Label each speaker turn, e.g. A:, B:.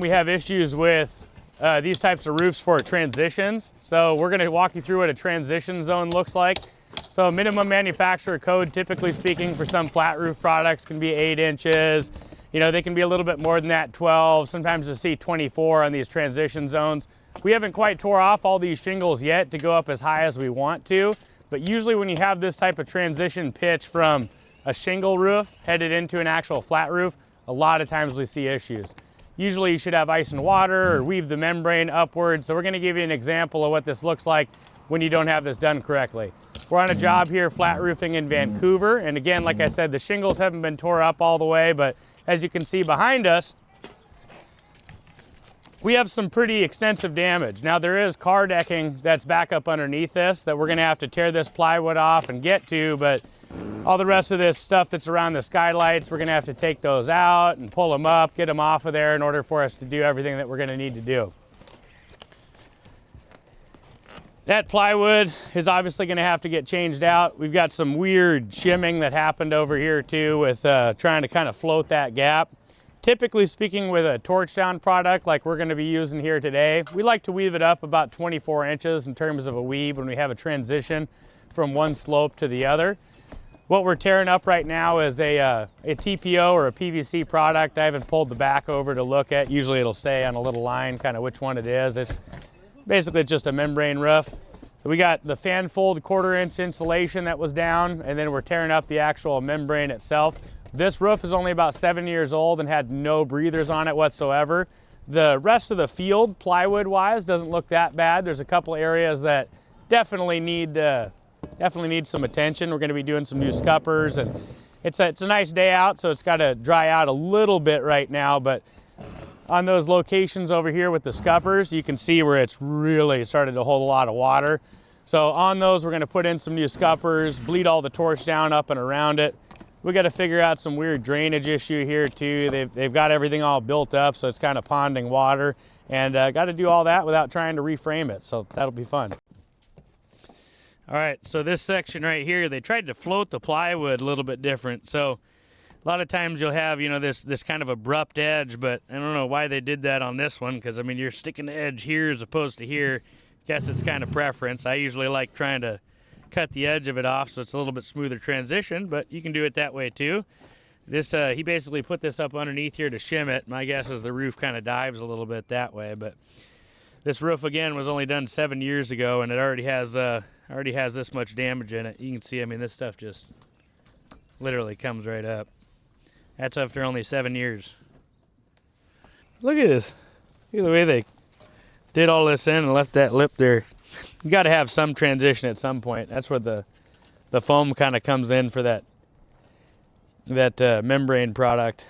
A: We have issues with these types of roofs for transitions. So we're going to walk you through what a transition zone looks like. So minimum manufacturer code, typically speaking, for some flat roof products can be 8 inches. You know, they can be a little bit more than that, 12. Sometimes you'll see 24 on these transition zones. We haven't quite tore off all these shingles yet to go up as high as we want to, but usually when you have this type of transition pitch from a shingle roof headed into an actual flat roof, a lot of times we see issues. Usually you should have ice and water or weave the membrane upwards. So we're going to give you an example of what this looks like when you don't have this done correctly. We're on a job here flat roofing in Vancouver, and again, like I said, the shingles haven't been tore up all the way, but as you can see behind us, we have some pretty extensive damage. Now there is car decking that's back up underneath this that we're gonna have to tear this plywood off and get to, but all the rest of this stuff that's around the skylights, we're gonna have to take those out and pull them up, get them off of there in order for us to do everything that we're gonna need to do. That plywood is obviously gonna have to get changed out. We've got some weird shimming that happened over here too with trying to kind of float that gap. Typically speaking, with a torch down product like we're gonna be using here today, we like to weave it up about 24 inches in terms of a weave when we have a transition from one slope to the other. What we're tearing up right now is a TPO or a PVC product. I haven't pulled the back over to look at. Usually it'll say on a little line kind of which one it is. It's basically just a membrane roof. So we got the fan fold 1/4 inch insulation that was down, and then we're tearing up the actual membrane itself. This roof is only about 7 years old and had no breathers on it whatsoever. The rest of the field, plywood wise, doesn't look that bad. There's a couple areas that definitely need some attention. We're going to be doing some new scuppers, and it's a nice day out, so it's got to dry out a little bit right now, but on those locations over here with the scuppers, you can see where it's really started to hold a lot of water. So on those, we're going to put in some new scuppers, bleed all the torch down up and around it. We got to figure out some weird drainage issue here too. They've got everything all built up, so it's kind of ponding water, and got to do all that without trying to reframe it, so that'll be fun. All right, so this section right here, they tried to float the plywood a little bit different. So a lot of times you'll have, you know, this kind of abrupt edge, but I don't know why they did that on this one, because I mean, you're sticking the edge here as opposed to here. Guess it's kind of preference. I usually like trying to cut the edge of it off so it's a little bit smoother transition, but you can do it that way too. This he basically put this up underneath here to shim it. My guess is the roof kind of dives a little bit that way, but this roof again was only done 7 years ago, and it already has this much damage in it. You can see, I mean, this stuff just literally comes right up. That's after only 7 years. Look at this. Look at the way they did all this in and left that lip there. You got to have some transition at some point. That's where the foam kind of comes in for that membrane product.